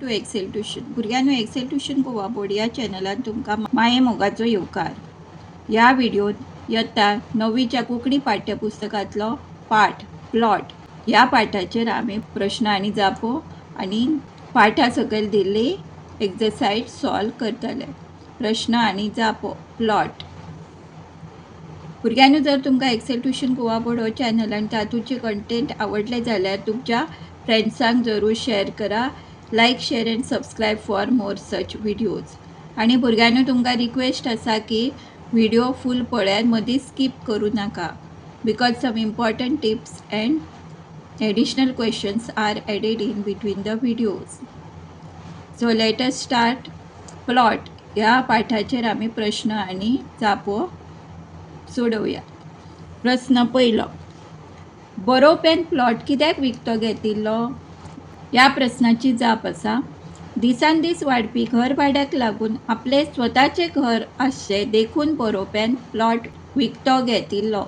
To Excel tuition भुरग्यांनो Excel tuition Goa board या चॅनलान तुमकां माये मोगाचो येवकार. ह्या व्हिडिओत येता 9वीच्या कोंकणी पाठ्यपुस्तकांतलो पाठ प्लॉट. ह्या पाठाचेर आमी प्रश्न आनी जापो आनी पाठा सकयल दिल्ली एक्सरसाइज सॉल्व करतले. प्रश्न आनी जापो प्लॉट. भुरग्यांनो जर तुमकां एक्सेल ट्युशन गोवा बोर्ड हो चॅनल आनी तातूंचे कंटेंट आवडले जाल्यार तुमच्या फ्रेंड्सांक जरूर शेअर करा. Like share and subscribe for more such videos. आणि भुरग्यांनो तुमकां रिक्वेस्ट आसा की व्हिडिओ फुल पळयात, मदीं स्किप करू नाका because some important tips and additional questions are added in between the videos. So let us start. Plot ह्या पाठाचेर आमी प्रश्न आनी जापो सोडवया. प्रश्न पयलो, बरोवप्यान प्लॉट कित्याक विकतो घेतिल्लो? ह्या प्रश्नाची जाप आसा, दिसान दीस वाडपी घर भाड्याक लागून आपले स्वताचे घर आसचे देखून बरोवप्यान प्लॉट विकतो घेतिल्लो.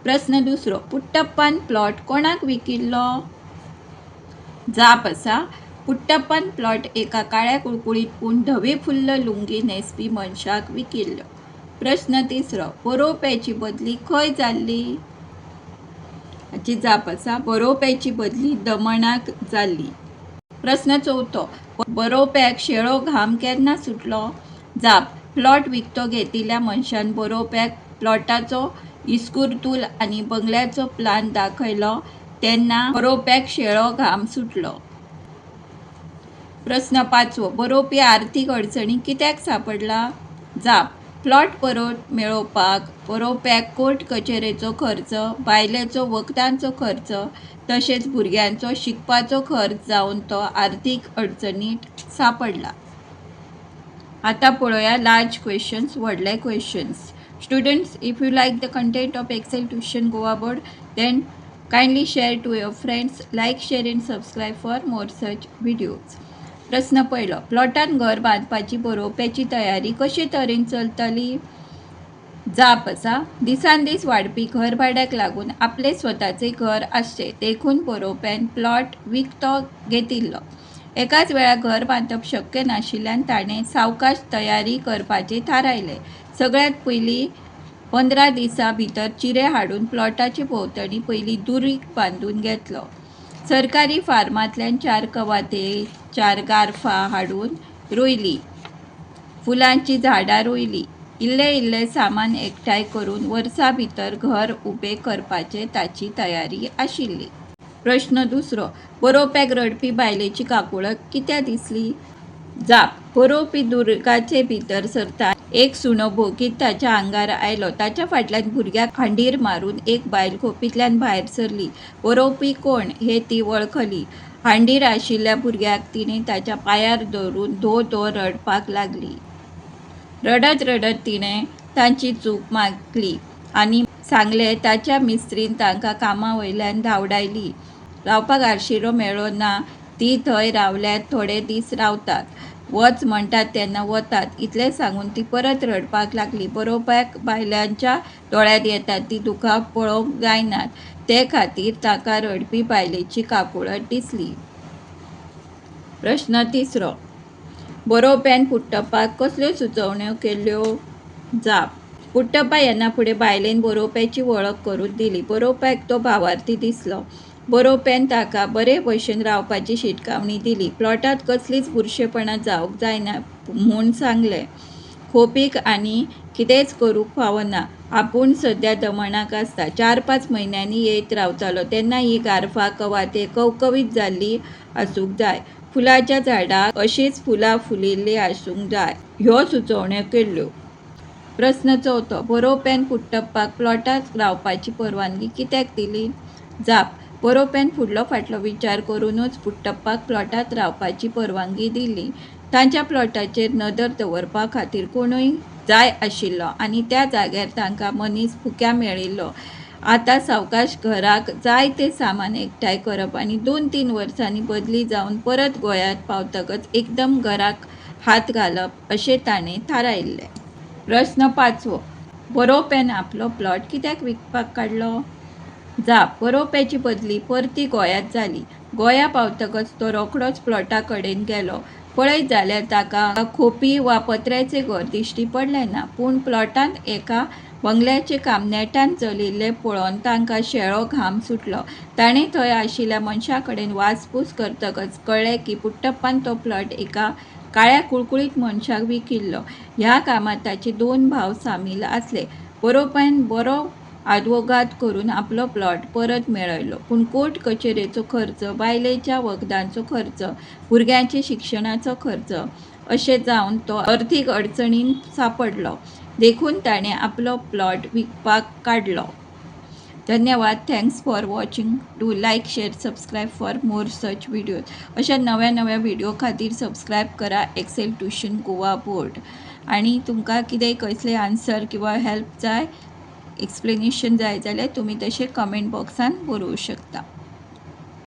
प्रश्न दुसरो, पुट्टप्पान प्लॉट कोणाक विकिल्लो? जाप आसा, पुट्टप्पान प्लॉट एका काळ्या कुळकुळीत पूण धवी फुल्ल लुंगी न्हेसपी मनशाक विकिल्लो. प्रश्न तिसरो, बरोवप्याची बदली खंय जाल्ली? हाची जाप आसा, बरोवप्याची बदली दमणाक जाल्ली. प्रश्न चवथो, बरोवप्याक शेळो घाम केन्ना सुटलो? जाप, प्लॉट विकतो घेतिल्ल्या मनशान बरोवप्याक प्लॉटाचो इस्कुर्तूल आनी बंगल्याचो प्लान दाखयलो तेन्ना बरोवप्याक शेळो घाम सुटलो. प्रश्न पांचवो, बरोवपी आर्थीक अडचणी कित्याक सांपडला? जाप, प्लॉट परत मेळोवपाक बरोवप्याक कोर्ट कचेरेचो खर्च, बायलेचो वखदांचो खर्च तशेंच भुरग्यांचो शिकपाचो खर्च जावन तो आर्थीक अडचणींत सांपडला. आता पळोवया लार्ज क्वेश्चन्स, व्हडले questions. Students, if you like the content of Excel tuition Goa board then kindly share to your friends. Like share and subscribe for more such videos. प्रश्न पयलो, प्लॉटान घर बांदपाची बरोवप्याची तयारी कशे तरेन चलतली? जाप आसा, दिसान दीस वाडपी घर भाड्याक लागून आपले स्वताचे घर आसचे देखून बरोवप्यान प्लॉट विकतो घेतिल्लो. एकाच वेळार घर बांदप शक्य नाशिल्ल्यान ताणें सावकाश तयारी करपाचे थारायले. सगळ्यात पयलीं 15 दिसां भितर चिरे हाडून प्लॉटाचे भोंवतणी पयलीं दुरीग बांदून घेतलो. सरकारी फार्मांतल्यान 4 कवाथे 4 गारफां हाडून रोयली. फुलांची झाडां रोयली. इल्लें सामान एकठांय करून वर्सा भितर घर उबें करपाचे ताची तयारी आशिल्ली. प्रश्न दुसरो, बरोवप्याक रडपी बायलेची काकुळट कित्या दिसली? जाप, बरोवपी दुर्गाचे भितर सरता एक सुणो भोगीत ताच्या आंगार आयलो. ताच्या फाटल्यान भुरग्याक हांडीर मारून एक बायल खोपींतल्यान भायर सरली. बरोवपी कोण हें ती वळखली. हांडीर आशिल्ल्या भुरग्याक तिणें ताच्या पांयार धरून धो धो रडपाक लागली. रडत रडत तिणें तांची चूक मागली आनी सांगलें ताच्या मिस्त्रीन तांकां कामा वयल्यान धांवडायली. रावपाक आशिरो मेळ्ळो ना, ती थंय रावल्यार थोडे दीस रावतात, वच म्हणटात तेन्ना वतात इतलें सांगून ती परत रडपाक लागली. बरोवप्याक बायलांच्या दोळ्यांत येतात ती दुखां पळोवंक जायनात ते खातीर ताका रडपी बायलेची काकुळट दिसली. प्रश्न तिसरो, बरोवप्यान पुट्टप्पाक कसल्यो सुचोवण्यो केल्यो? जाप, पुट्टप्पा येना फुडें बायलेन बरोवप्याची वळख करून दिली. बरोवप्याक तो भावार्थी दिसलो. बरोवप्यान ताका बरे भशेन रावपाची शिटकावणी दिली. प्लॉटांत कसलीच बुरशेपणां जावंक जायना म्हूण सांगलें. खोपीक आनी कितेंच करूंक फावना. आपूण सद्या दमणाक आसता. 4-5 म्हयन्यांनी येयत रावतलो तेन्ना ही गारफां कवाथे कवकवीत जाल्ली आसूंक जाय. फुलांच्या झाडाक अशींच फुलां फुलिल्लीं आसूंक जाय. ह्यो सुचोवण्यो केल्ल्यो. प्रश्न चवथो, बरोवप्यान पुट्टप्पाक प्लॉटांत रावपाची परवानगी कित्याक दिली? जाप, बरोवप्यान फुडलो फाटलो विचार करूनच पुट्टप्पाक प्लॉटांत रावपाची परवानगी दिली. तांच्या प्लॉटाचेर नदर दवरपा खातीर कोणूय जाय आशिल्लो आनी त्या जाग्यार तांकां मनीस फुक्या मेळिल्लो. आतां सावकाश घराक जाय तें सामान एकठांय करप आनी 2-3 वर्सांनी बदली जावन परत गोंयांत पावतकच एकदम घराक हात घालप अशें ताणें थारायिल्लें. प्रश्न पांचवो, बरोवप्यान आपलो प्लॉट कित्याक विकपाक काडलो? जाप, बरोवप्याची बदली परती गोंयांत जाली. गोंया पावतकच तो रोखडोच प्लॉटा कडेन गेलो. पळयत जाल्यार ताका खोपी वा पत्र्याचें घर दिश्टी पडलें ना, पूण प्लॉटांत एका बंगल्याचें काम नेटान चलिल्लें पळोवन तांकां शेळो घाम सुटलो. ताणें थंय आशिल्ल्या मनशां कडेन वासपूस करतकच कळ्ळें की पुट्टप्पान तो प्लॉट एका काळ्या कुळकुळीत मनशाक विकिल्लो. ह्या कामांत ताचे 2 भाव सामील आसले. बरोवप्यान बरो आदवोगाद करून आपलो प्लॉट परत मेळयलो, पूण कोर्ट कचेरेचो खर्च, बायलेच्या वखदांचो खर्च, भुरग्यांच्या शिक्षणाचो खर्च अशें जावन तो अर्थीक अडचणींत सांपडलो. देखून ताणें आपलो प्लॉट विकपाक काडलो. धन्यवाद. Thanks for watching. Do like, share, subscribe for more such videos. अशा नव्या नव्या व्हिडिओ खातीर सबस्क्राईब करा एक्सेल ट्युशन गोवा बोर्ड. आणि तुमकां कितेंय कसले आन्सर किंवा हेल्प जाय, एक्सप्लेनेशन जाय जाल्यार तुमी तशें कमेंट बॉक्सान बरोवंक शकता.